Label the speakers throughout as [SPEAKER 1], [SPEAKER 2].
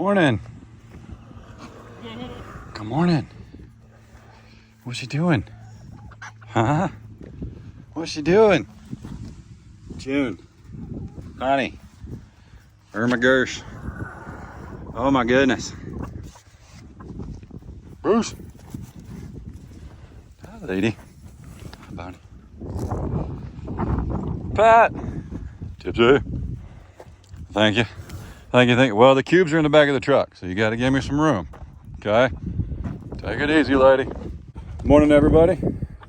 [SPEAKER 1] Morning. Good morning. What's she doing? Huh? What's she doing? June. Honey. Irma Gersh. Oh my goodness. Bruce. Hi, lady. Hi, buddy. Pat. Tipsy. Thank you. Thank you. Well, the cubes are in the back of the truck, so you got to give me some room. Okay? Take it easy, lady. Morning, everybody.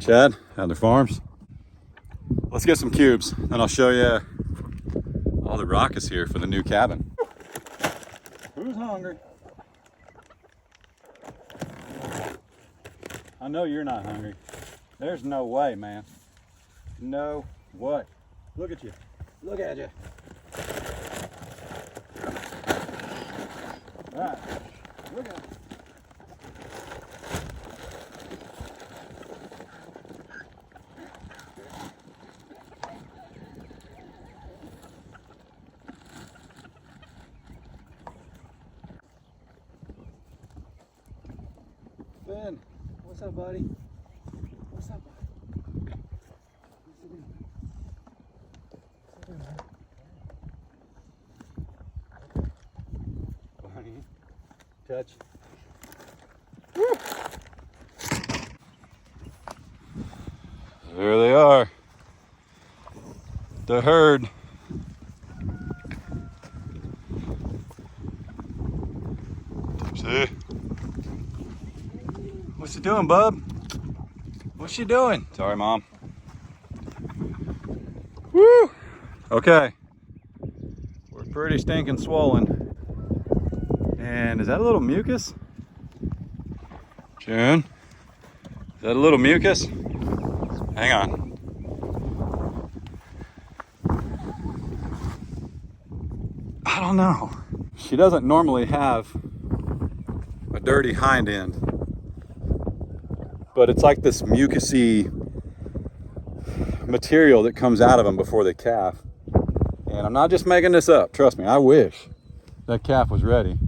[SPEAKER 1] Chad, Adler Farms. Let's get some cubes, then I'll show you all the rockets here for the new cabin. Who's hungry? I know you're not hungry. There's no way, man. No way. Look at you. Look at you. All right. Look at it. Ben, what's up, buddy? What's up, buddy? Bunny, touch. Woo. There they are. The herd. See? What's she doing, bub? What's she doing? Sorry, Mom. Woo! Okay. We're pretty stinking swollen. And is that a little mucus? June? Is that a little mucus? Hang on. I don't know. She doesn't normally have a dirty hind end. But it's like this mucusy material that comes out of them before they calf. And I'm not just making this up. Trust me, I wish that calf was ready.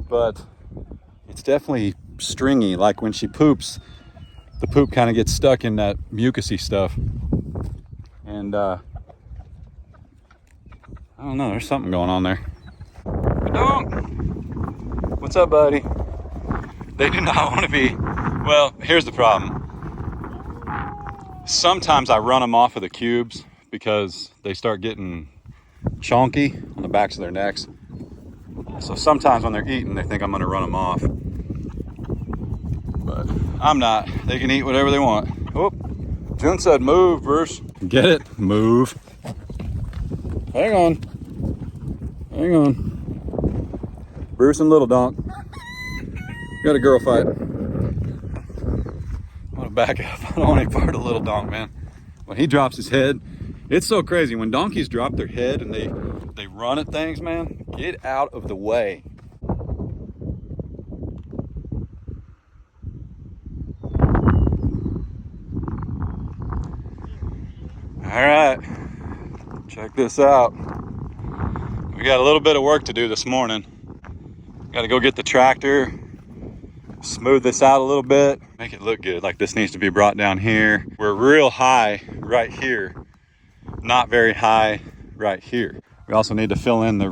[SPEAKER 1] But it's definitely stringy. Like when she poops, the poop kind of gets stuck in that mucusy stuff. And I don't know, there's something going on there. Dog! What's up, buddy? They do not want to be. Well, here's the problem. Sometimes I run them off of the cubes because they start getting chonky on the backs of their necks. So sometimes when they're eating, they think I'm going to run them off. But I'm not. They can eat whatever they want. Oh, June said move, Bruce. Get it? Move. Hang on. Hang on. Bruce and Little Donk. Got a girl fight. I'm gonna back up. I don't want any part of Little Donk, man. When he drops his head, it's so crazy. When donkeys drop their head and they run at things, man, get out of the way. All right, check this out. We got a little bit of work to do this morning. Got to go get the tractor, smooth this out a little bit, make it look good. Like this needs to be brought down here. We're real high right here, not very high right here. We also need to fill in the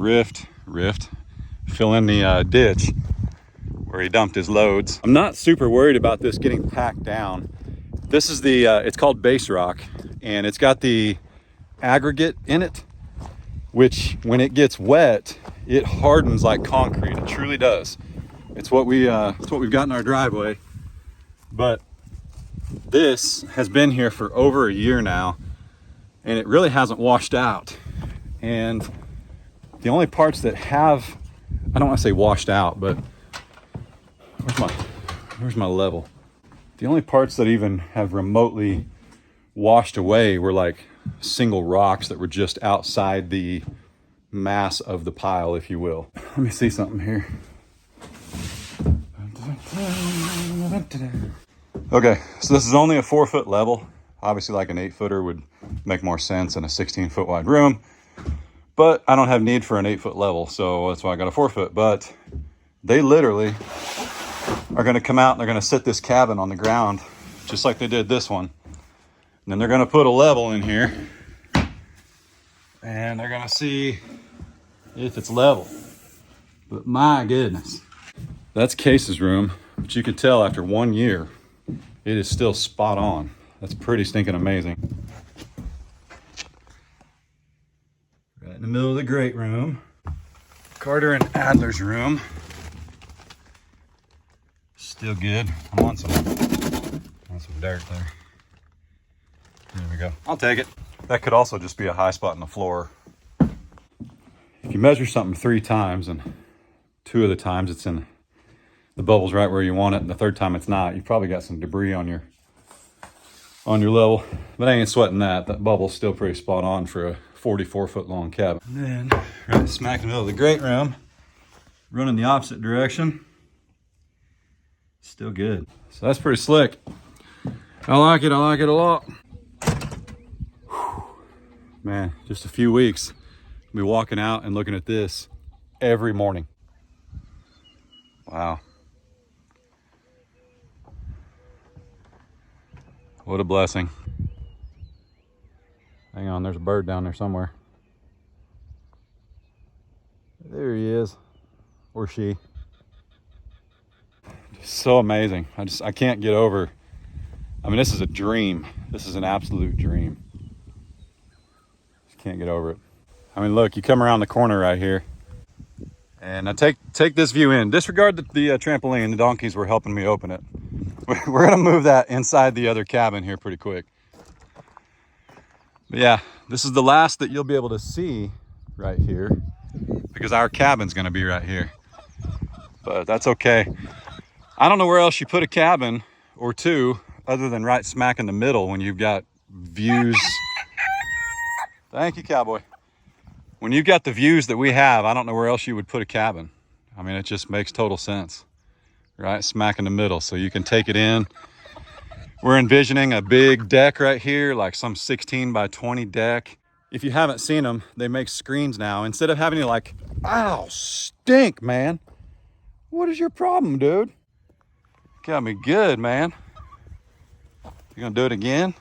[SPEAKER 1] fill in the ditch where he dumped his loads. I'm not super worried about this getting packed down. This is the, it's called base rock, and it's got the aggregate in it, which when it gets wet, it hardens like concrete. It truly does. It's what we've got in our driveway. But this has been here for over a year now, and it really hasn't washed out. And the only parts that have, I don't want to say washed out, but where's my level? The only parts that even have remotely washed away were like single rocks that were just outside the mass of the pile, if you will. Let me see something here. Okay, so this is only a 4-foot level. Obviously like an 8-footer would make more sense in a 16-foot wide room. but I don't have need for an 8-foot level, so that's why I got a 4-foot. But they literally are going to come out and they're going to sit this cabin on the ground just like they did this one. And then they're going to put a level in here and they're going to see if it's level. But my goodness, that's Case's room, but you could tell after 1 year it is still spot on. That's pretty stinking amazing. Right in the middle of the great room, Carter and Adler's room. Still good. I want some dirt there. There we go. I'll take it. That could also just be a high spot in the floor. If you measure something 3 times and 2 of the times it's in the bubble's right where you want it, and the 3rd time it's not, you've probably got some debris on your level. But I ain't sweating that. That bubble's still pretty spot on for a 44-foot long cabin. And then right smack in the middle of the great room, running the opposite direction. Still good. So that's pretty slick. I like it a lot. Whew. Man, just a few weeks, I'll be walking out and looking at this every morning. Wow. What a blessing. Hang on, there's a bird down there somewhere. There he is, or she. So amazing. I can't get over. I mean, this is a dream. This is an absolute dream. Just can't get over it. I mean, look, you come around the corner right here, and now take this view in. Disregard the trampoline. The donkeys were helping me open it. We're gonna move that inside the other cabin here pretty quick. But yeah, this is the last that you'll be able to see right here, because our cabin's gonna be right here. But that's okay. I don't know where else you put a cabin or 2 other than right smack in the middle when you've got views. Thank you, cowboy. When you've got the views that we have, I don't know where else you would put a cabin. I mean, it just makes total sense. Right smack in the middle, so you can take it in. We're envisioning a big deck right here, like some 16 by 20 deck. If you haven't seen them, they make screens now. Instead of having to like, ow, stink, man. What is your problem, dude? Got me good, man. You gonna do it again?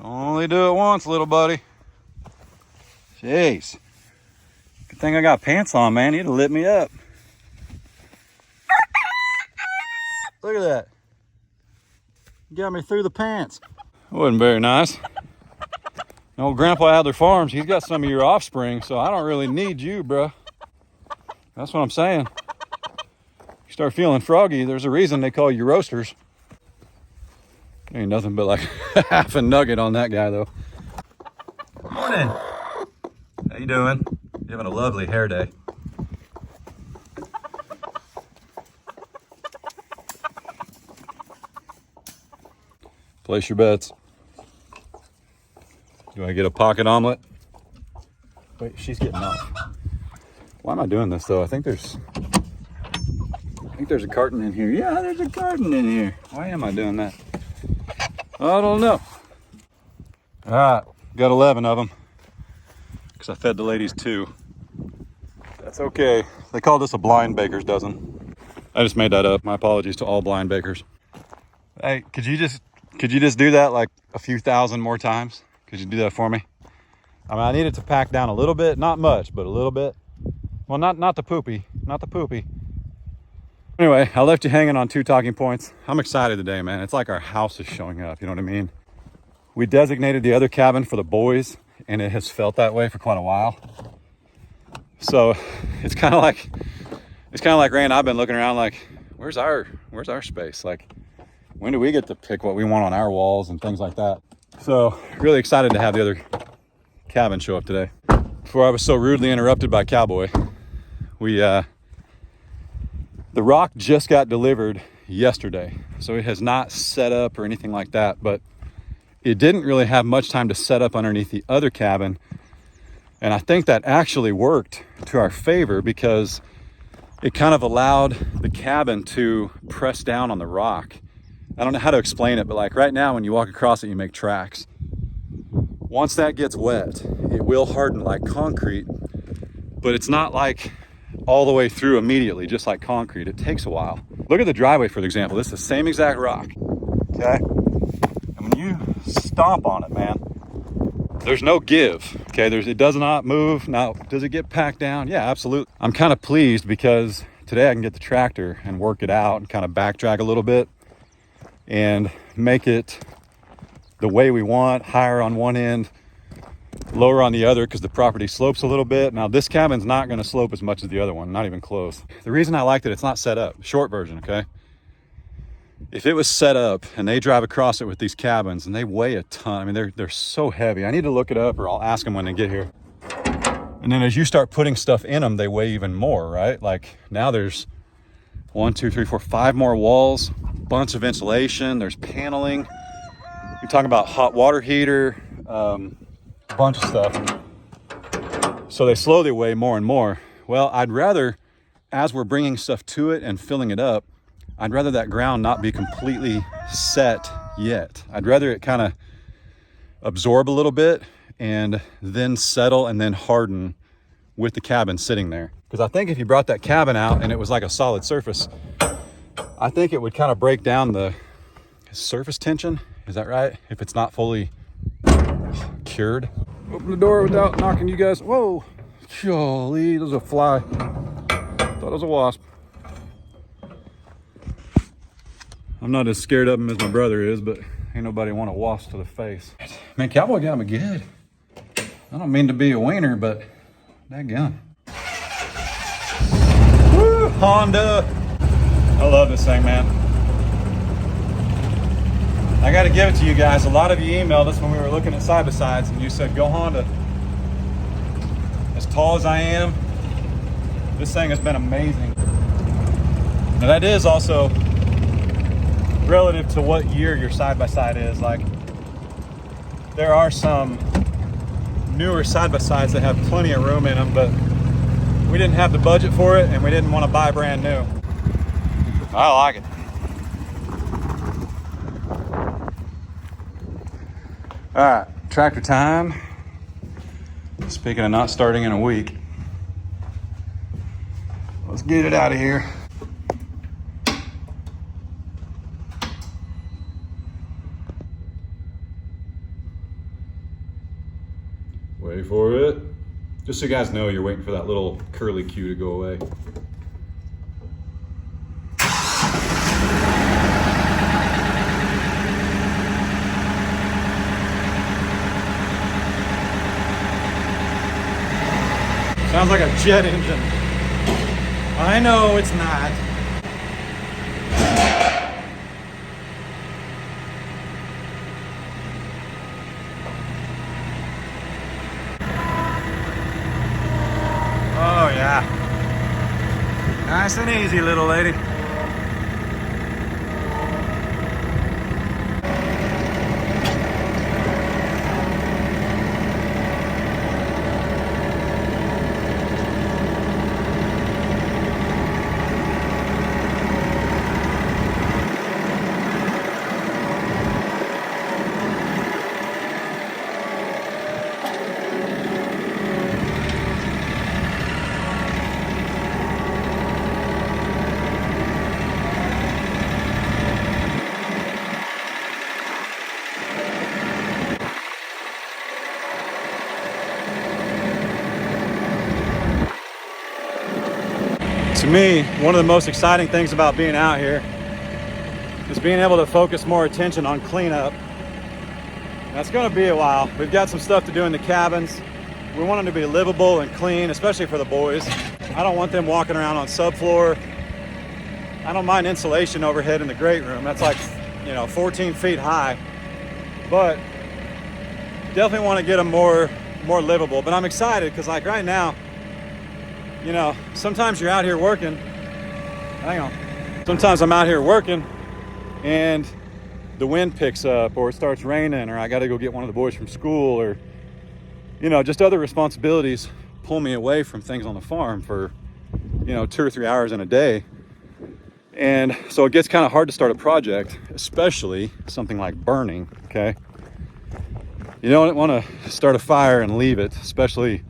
[SPEAKER 1] Only do it once, little buddy. Jeez. Good thing I got pants on, man. You'd have lit me up. Look at that. You got me through the pants. That wasn't very nice. Old Grandpa Adler Farms, he's got some of your offspring, so I don't really need you, bro. That's what I'm saying. You start feeling froggy, there's a reason they call you roasters. Ain't nothing but like half a nugget on that guy, though. Morning. How you doing? You're having a lovely hair day. Place your bets. Do I get a pocket omelet? Wait, she's getting off. Why am I doing this though? I think there's a carton in here. Yeah, there's a carton in here. Why am I doing that? I don't know. All right, got 11 of them because I fed the ladies 2. That's okay. They call this a blind baker's dozen. I just made that up. My apologies to all blind bakers. Hey, could you just do that like a few thousand more times? Could you do that for me? I mean, I need it to pack down a little bit, not much, but a little bit. Well, not the poopy, not the poopy. Anyway, I left you hanging on 2 talking points. I'm excited today, man. It's like our house is showing up, you know what I mean? We designated the other cabin for the boys, and it has felt that way for quite a while. So it's kind of like Ray and I've been looking around like, where's our space? Like, when do we get to pick what we want on our walls and things like that? So really excited to have the other cabin show up today. Before I was so rudely interrupted by Cowboy, the rock just got delivered yesterday. So it has not set up or anything like that, but it didn't really have much time to set up underneath the other cabin. And I think that actually worked to our favor because it kind of allowed the cabin to press down on the rock. I don't know how to explain it, but like right now when you walk across it, you make tracks. Once that gets wet, it will harden like concrete, but it's not like all the way through immediately, just like concrete. It takes a while. Look at the driveway, for example. This is the same exact rock, okay? And when you stomp on it, man, there's no give, okay? It does not move. Now, does it get packed down? Yeah, absolutely. I'm kind of pleased because today I can get the tractor and work it out and kind of backtrack a little bit and make it the way we want, higher on one end, lower on the other, because the property slopes a little bit. Now this cabin's not going to slope as much as the other one, not even close. The reason I liked it, it's not set up. Short version, okay? If it was set up and they drive across it with these cabins and they weigh a ton, I mean, they're so heavy. I need to look it up, or I'll ask them when they get here. And then as you start putting stuff in them, they weigh even more, right? Like now there's 1, 2, 3, 4, 5 more walls, bunch of insulation, there's paneling. You're talking about hot water heater, a bunch of stuff. So they slowly weigh more and more. Well, I'd rather, as we're bringing stuff to it and filling it up, I'd rather that ground not be completely set yet. I'd rather it kind of absorb a little bit and then settle and then harden with the cabin sitting there. Because I think if you brought that cabin out and it was like a solid surface, I think it would kind of break down the surface tension. Is that right? If it's not fully cured. Open the door without knocking you guys. Whoa, golly, there's a fly. Thought it was a wasp. I'm not as scared of him as my brother is, but ain't nobody want a wasp to the face. Man, Cowboy got me good. I don't mean to be a wiener, but dadgum. Woo, Honda. I love this thing, man. I got to give it to you guys. A lot of you emailed us when we were looking at side-by-sides and you said, go Honda. As tall as I am, this thing has been amazing. Now that is also relative to what year your side-by-side is. Like, there are some newer side-by-sides that have plenty of room in them, but we didn't have the budget for it and we didn't want to buy brand new. I like it. All right, tractor time. Speaking of not starting in a week, let's get it out of here. Wait for it. Just so you guys know, you're waiting for that little curly cue to go away. Sounds like a jet engine. I know it's not. Oh yeah. Nice and easy, little lady. To me, one of the most exciting things about being out here is being able to focus more attention on cleanup. That's going to be a while. We've got some stuff to do in the cabins. We want them to be livable and clean, especially for the boys. I don't want them walking around on subfloor. I don't mind insulation overhead in the great room. That's like, 14 feet high. But definitely want to get them more livable. But I'm excited because like right now, sometimes you're out here working. Hang on. Sometimes I'm out here working and the wind picks up or it starts raining or I got to go get one of the boys from school or, just other responsibilities pull me away from things on the farm for, 2 or 3 hours in a day. And so it gets kind of hard to start a project, especially something like burning, okay? you don't want to start a fire and leave it, especially,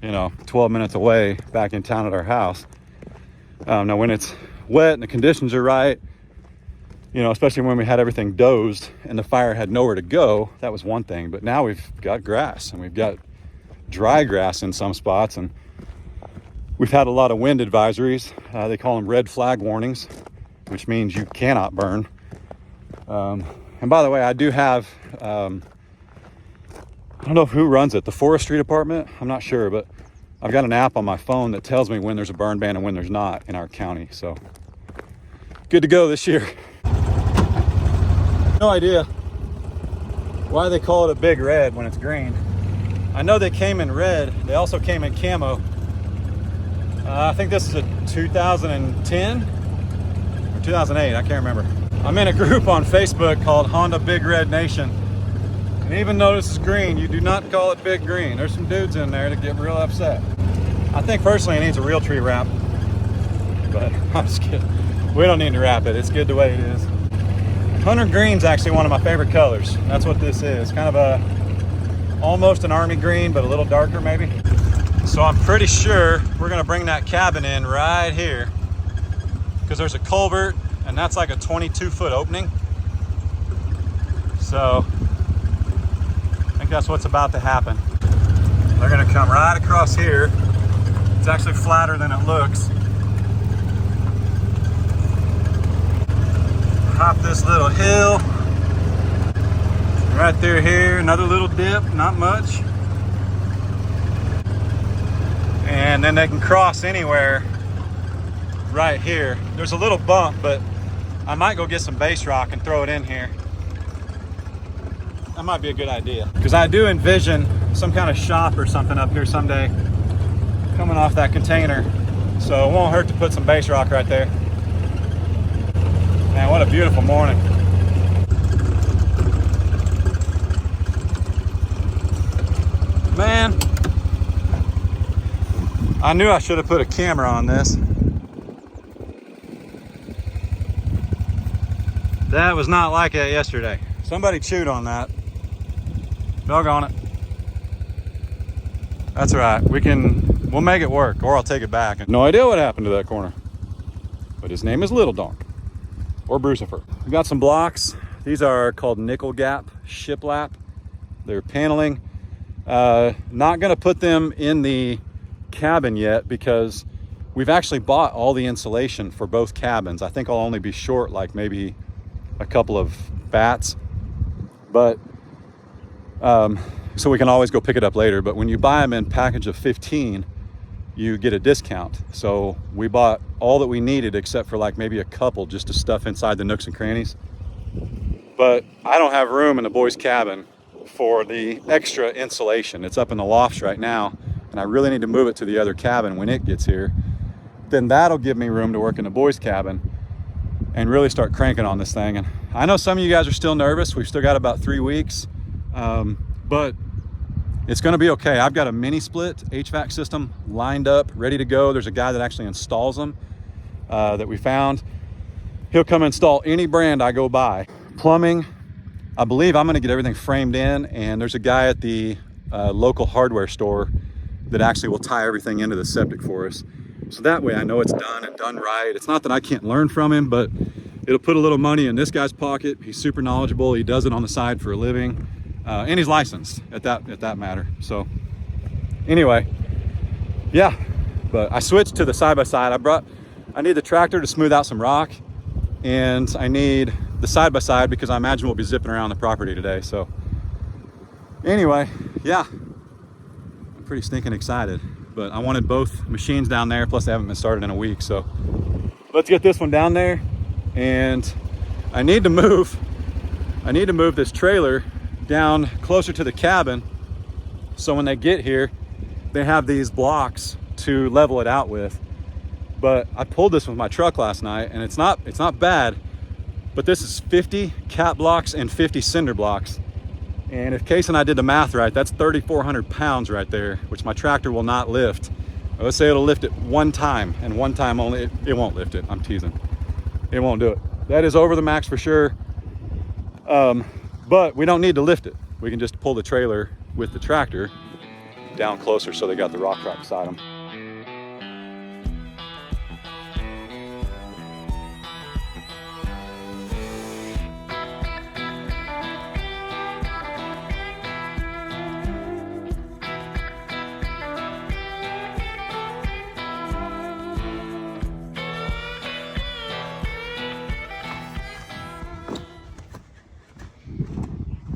[SPEAKER 1] 12 minutes away back in town at our house. Now when it's wet and the conditions are right, especially when we had everything dozed and the fire had nowhere to go, that was one thing. But now we've got grass and we've got dry grass in some spots, and we've had a lot of wind advisories. They call them red flag warnings, which means you cannot burn. And by the way, I do have, I don't know who runs it, the forestry department, I'm not sure, but I've got an app on my phone that tells me when there's a burn ban and when there's not in our county. So good to go this year. No idea why they call it a big red when it's green. I know they came in red. They also came in camo. I think this is a 2010 or 2008, I can't remember. I'm in a group on Facebook called Honda Big Red Nation. And even though this is green, you do not call it big green. There's some dudes in there that get real upset. I think personally it needs a real tree wrap, but I'm just kidding. We don't need to wrap it. It's good the way it is. Hunter green's actually one of my favorite colors. That's what this is. Kind of almost an army green, but a little darker maybe. So I'm pretty sure we're gonna bring that cabin in right here, because there's a culvert and that's like a 22-foot opening. So I think that's what's about to happen. They're gonna come right across here. It's actually flatter than it looks. Hop this little hill right through here, another little dip, not much, and then they can cross anywhere right here. There's a little bump, but I might go get some base rock and throw it in here. That might be a good idea, because I do envision some kind of shop or something up here someday coming off that container, so it won't hurt to put some base rock right there. Man, what a beautiful morning. Man, I knew I should have put a camera on this. That was not like that yesterday. Somebody chewed on that. Doggone it. That's right, we'll make it work, or I'll take it back. No idea what happened to that corner, but his name is Little Donk. Or Brucifer. We got some blocks. These are called nickel gap shiplap. They're paneling. Not gonna put them in the cabin yet because we've actually bought all the insulation for both cabins. I think I'll only be short like maybe a couple of bats, but so we can always go pick it up later. But when you buy them in package of 15, you get a discount. So we bought all that we needed except for like maybe a couple just to stuff inside the nooks and crannies. But I don't have room in the boys' cabin for the extra insulation. It's up in the lofts right now, and I really need to move it to the other cabin when it gets here. Then that'll give me room to work in the boys' cabin and really start cranking on this thing. And I know some of you guys are still nervous. We've still got about 3 weeks, but it's gonna be okay. I've got a mini split HVAC system lined up, ready to go. There's a guy that actually installs them that we found. He'll come install any brand I go buy. Plumbing, I believe I'm gonna get everything framed in, and there's a guy at the local hardware store that actually will tie everything into the septic for us. So that way I know it's done and done right. It's not that I can't learn from him, but it'll put a little money in this guy's pocket. He's super knowledgeable. He does it on the side for a living. And he's licensed at that matter. So anyway, yeah, but I switched to the side-by-side. I need the tractor to smooth out some rock, and I need the side-by-side because I imagine we'll be zipping around the property today. So anyway, yeah, I'm pretty stinking excited, but I wanted both machines down there, plus they haven't been started in a week. So let's get this one down there, and I need to move this trailer down closer to the cabin, so when they get here they have these blocks to level it out with. But I pulled this with my truck last night, and it's not bad, but this is 50 cap blocks and 50 cinder blocks, and if Case and I did the math right, that's 3,400 pounds right there, which my tractor will not lift. Let's say it'll lift it one time, and one time only. It won't lift it. I'm teasing. It won't do it. That is over the max for sure. But we don't need to lift it. we can just pull the trailer with the tractor down closer so they got the rock crop beside them.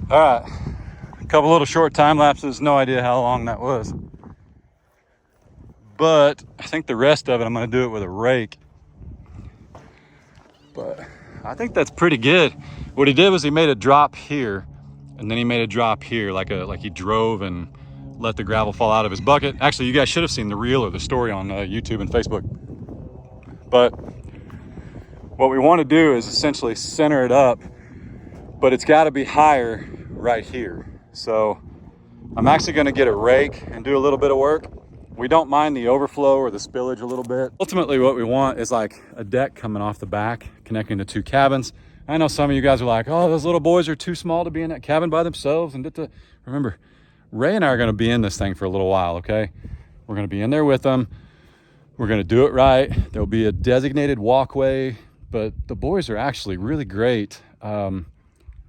[SPEAKER 1] All right, a couple little short time lapses, no idea how long that was. But I think the rest of it, I'm gonna do it with a rake. But I think that's pretty good. What he did was he made a drop here, and then he made a drop here, like he drove and let the gravel fall out of his bucket. Actually, you guys should have seen the reel or the story on YouTube and Facebook. But what we want to do is essentially center it up, but it's got to be higher right here. So I'm actually going to get a rake and do a little bit of work. We don't mind the overflow or the spillage a little bit. Ultimately, what we want is like a deck coming off the back, connecting to two cabins. I know some of you guys are like, oh, those little boys are too small to be in that cabin by themselves. And remember, Ray and I are going to be in this thing for a little while, okay? We're going to be in there with them. We're going to do it right. There'll be a designated walkway, but the boys are actually really great.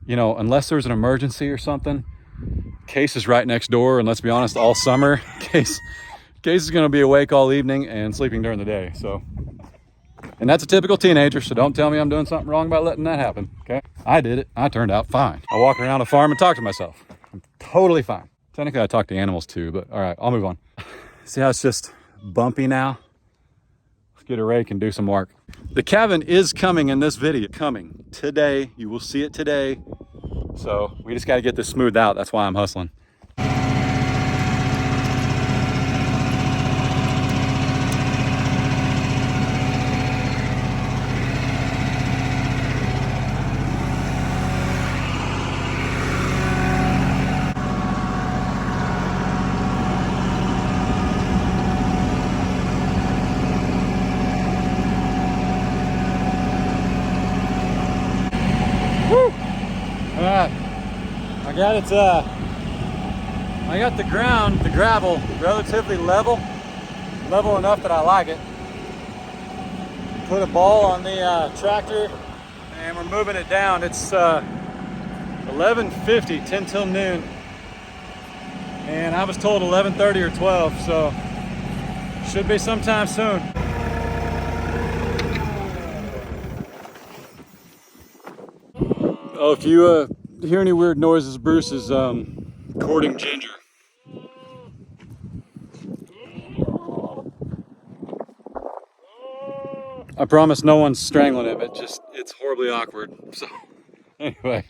[SPEAKER 1] You know, unless there's an emergency or something, Case is right next door. And let's be honest, all summer, Case is going to be awake all evening and sleeping during the day. So, and that's a typical teenager. So don't tell me I'm doing something wrong by letting that happen. Okay. I did it. I turned out fine. I walk around a farm and talk to myself. I'm totally fine. Technically I talk to animals too, but all right, I'll move on. See how it's just bumpy now? Let's get a rake and do some work. The cabin is coming in this video, coming today. You will see it today. So we just got to get this smoothed out. That's why I'm hustling. I got the ground, the gravel, relatively level enough that I like it. Put a ball on the tractor and we're moving it down. It's 11:50, 10 till noon. And I was told 11:30 or 12, so should be sometime soon. Oh, if you hear any weird noises, Bruce is courting Ginger. I promise no one's strangling him. It's horribly awkward. So anyway,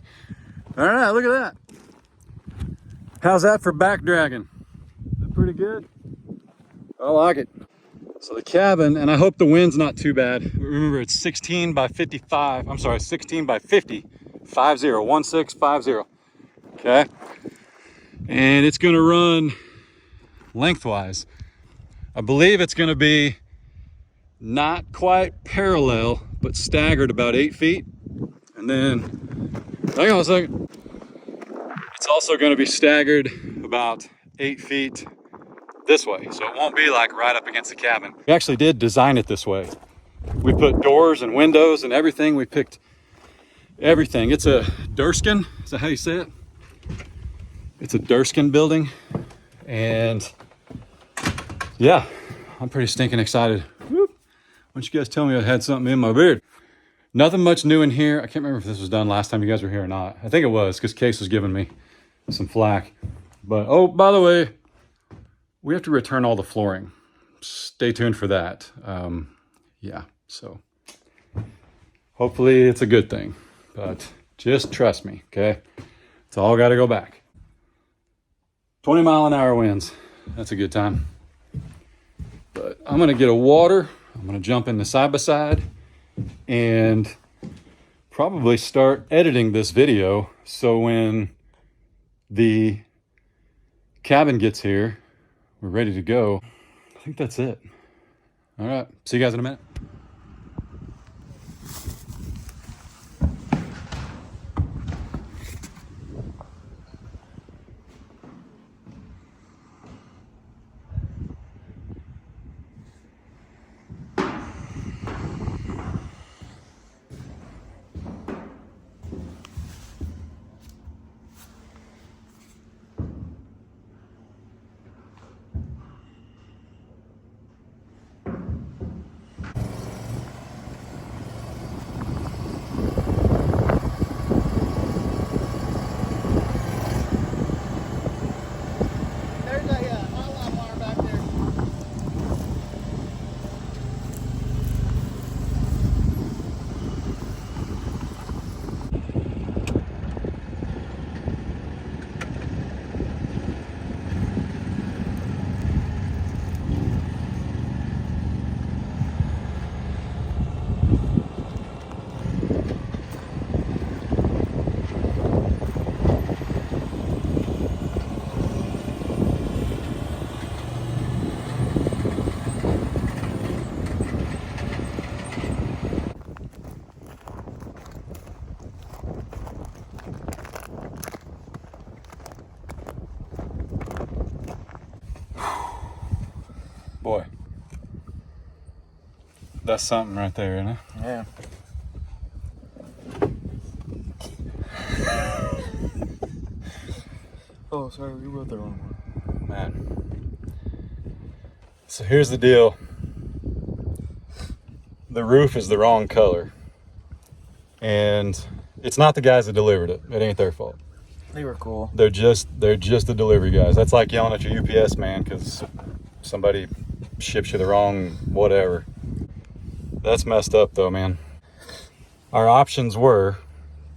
[SPEAKER 1] all right, look at that. How's that for back dragging? Is that pretty good? I like it. So the cabin, and I hope the wind's not too bad. Remember, it's 16 by 55. I'm sorry, 16 by 50. 1650. Okay. And it's going to run lengthwise. I believe it's going to be not quite parallel, but staggered about 8 feet. And then, hang on a second. It's also going to be staggered about 8 feet this way. So it won't be like right up against the cabin. We actually did design it this way. We put doors and windows and everything. We picked everything. It's a Durskin. Is that how you say it? It's a Durskin building. And yeah, I'm pretty stinking excited. Whoop. Why don't you guys tell me I had something in my beard? Nothing much new in here. I can't remember if this was done last time you guys were here or not. I think it was, because Case was giving me some flack. But, oh, by the way, we have to return all the flooring. Stay tuned for that. Yeah, so hopefully it's a good thing. But just trust me, okay? It's all got to go back. 20-mile-an-hour winds. That's a good time. But I'm going to get a water. I'm going to jump in the side-by-side and probably start editing this video so when the cabin gets here, we're ready to go. I think that's it. All right. See you guys in a minute. That's something right there, isn't it?
[SPEAKER 2] Yeah. Oh, sorry, we wrote the wrong one.
[SPEAKER 1] Man. So here's the deal. The roof is the wrong color. And it's not the guys that delivered it. It ain't their fault.
[SPEAKER 2] They were cool.
[SPEAKER 1] They're just the delivery guys. That's like yelling at your UPS man because somebody ships you the wrong whatever. That's messed up though, man. Our options were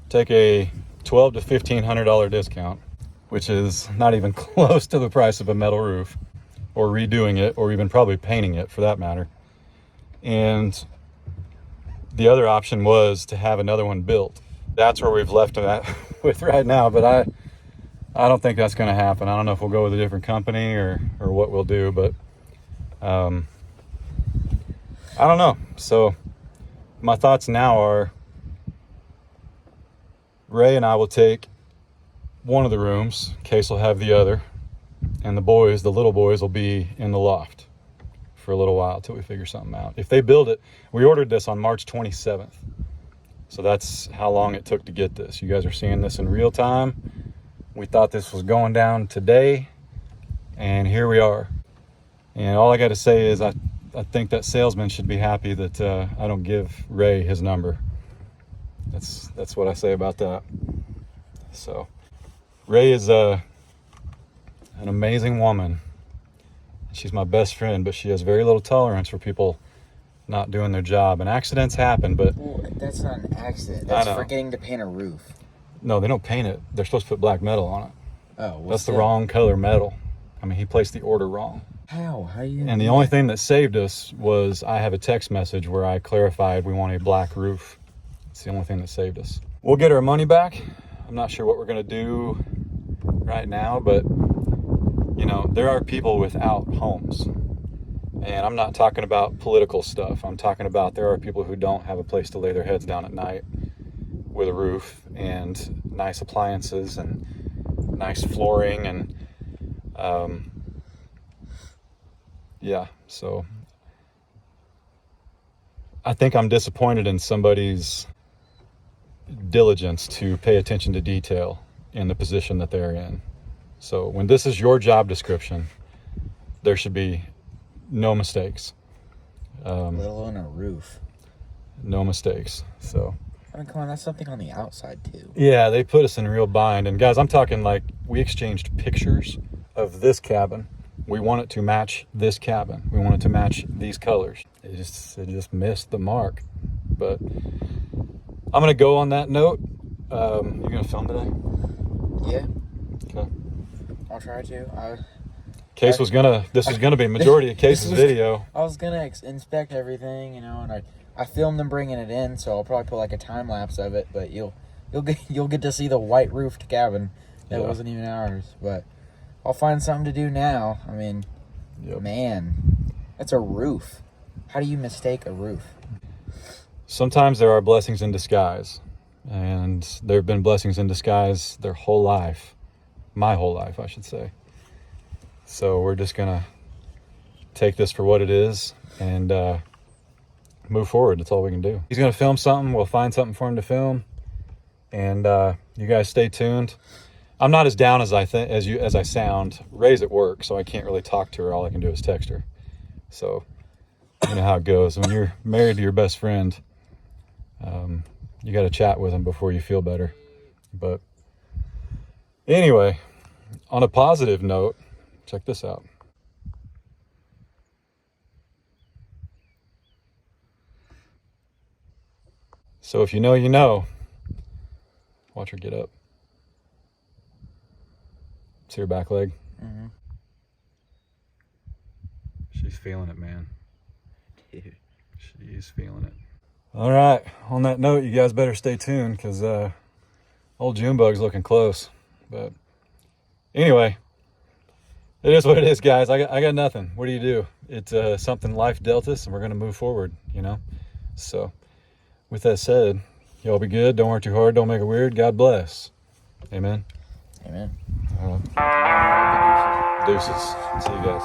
[SPEAKER 1] take a $1,200 to $1,500 discount, which is not even close to the price of a metal roof, or redoing it, or even probably painting it for that matter. And the other option was to have another one built. That's where we've left it with right now, but I don't think that's going to happen. I don't know if we'll go with a different company or what we'll do, but I don't know. So my thoughts now are Ray and I will take one of the rooms, Case will have the other, and the little boys will be in the loft for a little while until we figure something out. If they build it, we ordered this on March 27th. So that's how long it took to get this. You guys are seeing this in real time. We thought this was going down today, and here we are. And all I got to say is I think that salesman should be happy that I don't give Ray his number. That's what I say about that. So Ray is an amazing woman. She's my best friend, but she has very little tolerance for people not doing their job. And accidents happen, but...
[SPEAKER 2] Well, that's not an accident. That's forgetting to paint a roof.
[SPEAKER 1] No, they don't paint it. They're supposed to put black metal on it.
[SPEAKER 2] Oh, well,
[SPEAKER 1] that's the wrong color metal. I mean, he placed the order wrong.
[SPEAKER 2] How? How you?
[SPEAKER 1] And the only thing that saved us was I have a text message where I clarified we want a black roof. It's the only thing that saved us. We'll get our money back. I'm not sure what we're going to do right now, but you know, there are people without homes. And I'm not talking about political stuff. I'm talking about there are people who don't have a place to lay their heads down at night with a roof and nice appliances and nice flooring and yeah, so I think I'm disappointed in somebody's diligence to pay attention to detail in the position that they're in. So when this is your job description, there should be no mistakes.
[SPEAKER 2] Let alone a roof.
[SPEAKER 1] No mistakes. So
[SPEAKER 2] I mean, come on, that's something on the outside too.
[SPEAKER 1] yeah, they put us in a real bind. And guys, I'm talking like we exchanged pictures of this cabin. We want it to match this cabin. We want it to match these colors. It just missed the mark. But I'm gonna go on that note. You gonna film today?
[SPEAKER 2] Yeah.
[SPEAKER 1] Okay.
[SPEAKER 2] I'll try to.
[SPEAKER 1] This was gonna be majority of Case's video.
[SPEAKER 2] I was gonna inspect everything, you know, and I filmed them bringing it in, so I'll probably put like a time lapse of it. But you'll get to see the white roofed cabin that wasn't even ours. But I'll find something to do now. I mean, man, that's a roof. How do you mistake a roof?
[SPEAKER 1] Sometimes there are blessings in disguise, and there have been blessings in disguise their whole life, my whole life, I should say. So we're just gonna take this for what it is and move forward. That's all we can do. He's gonna film something. We'll find something for him to film, and you guys stay tuned. I'm not as down as I sound. Ray's at work, so I can't really talk to her. All I can do is text her. So you know how it goes when you're married to your best friend. You got to chat with him before you feel better. But anyway, on a positive note, check this out. So if you know, you know. Watch her get up. See her back leg?
[SPEAKER 2] Mm-hmm.
[SPEAKER 1] She's feeling it, man. Dude. She's feeling it. All right. On that note, you guys better stay tuned because old Junebug's looking close. But anyway, it is what it is, guys. I got nothing. What do you do? It's something life dealt us, and we're going to move forward, you know? So with that said, y'all be good. Don't work too hard. Don't make it weird. God bless. Amen.
[SPEAKER 2] Amen.
[SPEAKER 1] Deuces. See you guys.